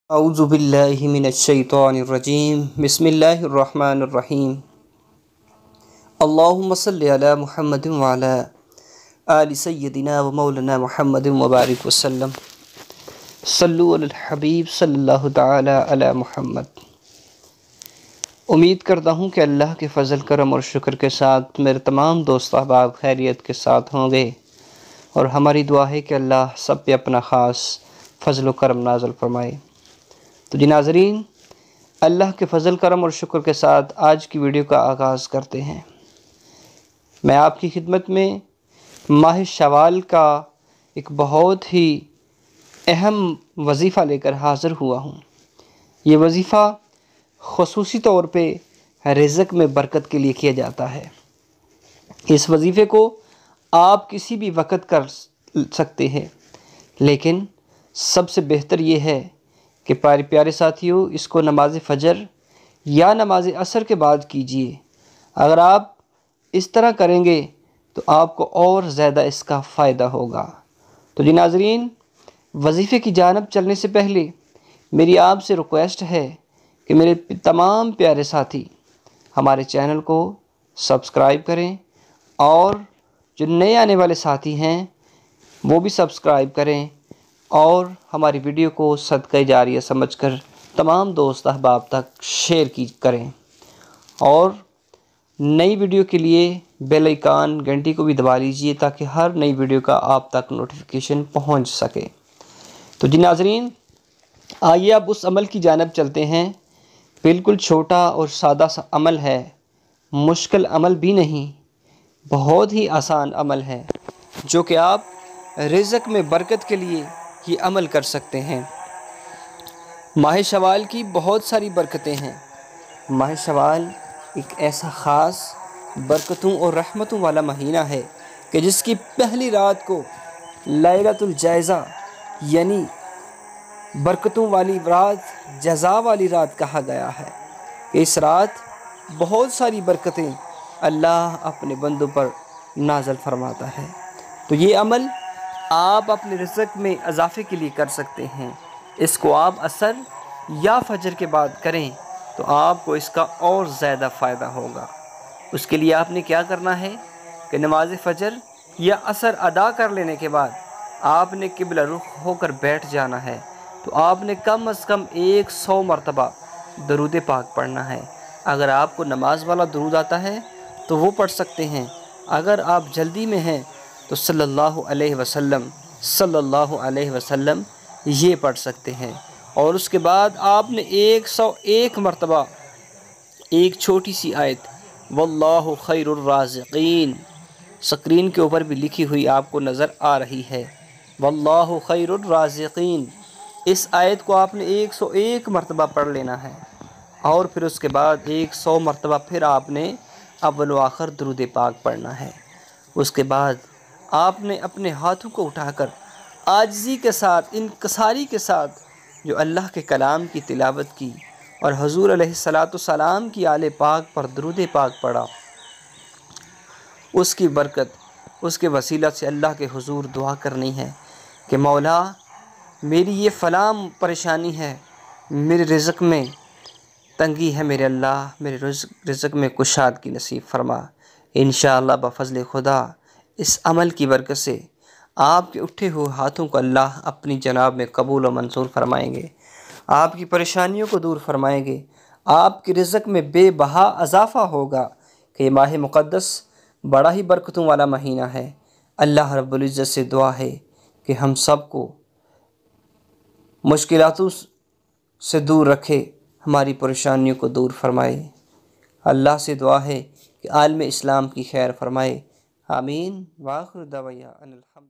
اعوذ باللہ من الشیطان الرجیم بسم اللہ الرحمن الرحیم اللہم صلی علی محمد وعلی آل سیدنا و مولانا محمد مبارک وسلم صلو علی الحبیب صلی اللہ تعالی علی محمد۔ امید کرتا ہوں کہ اللہ کے فضل کرم اور شکر کے ساتھ میرے تمام دوست احباب خیریت کے ساتھ ہوں گے، اور ہماری دعا ہے کہ اللہ سب پہ اپنا خاص فضل و کرم نازل فرمائے۔ تو ناظرین، اللہ کے فضل کرم اور شکر کے ساتھ آج کی ویڈیو کا آغاز کرتے ہیں۔ میں آپ کی خدمت میں ماہ شوال کا ایک بہت ہی اہم وظیفہ لے کر حاضر ہوا ہوں۔ یہ وظیفہ خصوصی طور پہ رزق میں برکت کے لیے کیا جاتا ہے۔ اس وظیفے کو آپ کسی بھی وقت کر سکتے ہیں، لیکن سب سے بہتر یہ ہے کہ پیارے ساتھیوں، اس کو نماز فجر یا نماز عصر کے بعد کیجیے۔ اگر آپ اس طرح کریں گے تو آپ کو اور زیادہ اس کا فائدہ ہوگا۔ تو ناظرین، وظیفے کی جانب چلنے سے پہلے میری آپ سے ریکویسٹ ہے کہ میرے تمام پیارے ساتھی ہمارے چینل کو سبسکرائب کریں، اور جو نئے آنے والے ساتھی ہیں وہ بھی سبسکرائب کریں، اور ہماری ویڈیو کو صدقہ جاریہ سمجھ کر تمام دوست احباب تک شیئر کریں، اور نئی ویڈیو کے لیے بیل آئیکن گھنٹی کو بھی دبا لیجئے تاکہ ہر نئی ویڈیو کا آپ تک نوٹیفیکیشن پہنچ سکے۔ تو ناظرین، آئیے اب اس عمل کی جانب چلتے ہیں۔ بالکل چھوٹا اور سادہ سا عمل ہے، مشکل عمل بھی نہیں، بہت ہی آسان عمل ہے جو کہ آپ رزق میں برکت کے لیے یہ عمل کر سکتے ہیں۔ ماہ شوال کی بہت ساری برکتیں ہیں۔ ماہ شوال ایک ایسا خاص برکتوں اور رحمتوں والا مہینہ ہے کہ جس کی پہلی رات کو لیلۃ الجائزہ یعنی برکتوں والی رات، جزا والی رات کہا گیا ہے کہ اس رات بہت ساری برکتیں اللہ اپنے بندوں پر نازل فرماتا ہے۔ تو یہ عمل آپ اپنے رزق میں اضافے کے لیے کر سکتے ہیں۔ اس کو آپ عصر یا فجر کے بعد کریں تو آپ کو اس کا اور زیادہ فائدہ ہوگا۔ اس کے لیے آپ نے کیا کرنا ہے کہ نماز فجر یا عصر ادا کر لینے کے بعد آپ نے قبلہ رخ ہو کر بیٹھ جانا ہے۔ تو آپ نے کم از کم 100 مرتبہ درود پاک پڑھنا ہے۔ اگر آپ کو نماز والا درود آتا ہے تو وہ پڑھ سکتے ہیں، اگر آپ جلدی میں ہیں تو صلی اللہ علیہ وسلم یہ پڑھ سکتے ہیں۔ اور اس کے بعد آپ نے 101 مرتبہ ایک چھوٹی سی آیت واللہ خیر الرازقین، سکرین کے اوپر بھی لکھی ہوئی آپ کو نظر آ رہی ہے، واللہ خیر الرازقین، اس آیت کو آپ نے 101 مرتبہ پڑھ لینا ہے۔ اور پھر اس کے بعد 100 مرتبہ پھر آپ نے اول و آخر درود پاک پڑھنا ہے۔ اس کے بعد آپ نے اپنے ہاتھوں کو اٹھا کر عاجزی کے ساتھ، انکساری کے ساتھ جو اللہ کے کلام کی تلاوت کی اور حضور علیہ السلام کی آل پاک پر درود پاک پڑھا، اس کی برکت، اس کے وسیلہ سے اللہ کے حضور دعا کرنی ہے کہ مولا میری یہ فلاں پریشانی ہے، میرے رزق میں تنگی ہے، میرے اللہ میرے رزق میں کشادگی نصیب فرما۔ انشاءاللہ بفضل خدا اس عمل کی برکت سے آپ کے اٹھے ہوئے ہاتھوں کو اللہ اپنی جناب میں قبول و منظور فرمائیں گے، آپ کی پریشانیوں کو دور فرمائیں گے، آپ کے رزق میں بے بہا اضافہ ہوگا کہ یہ ماہ مقدس بڑا ہی برکتوں والا مہینہ ہے۔ اللہ رب العزت سے دعا ہے کہ ہم سب کو مشکلاتوں سے دور رکھے، ہماری پریشانیوں کو دور فرمائے۔ اللہ سے دعا ہے کہ عالم اسلام کی خیر فرمائے۔ آمین۔ وآخر دعوانا ان الحمد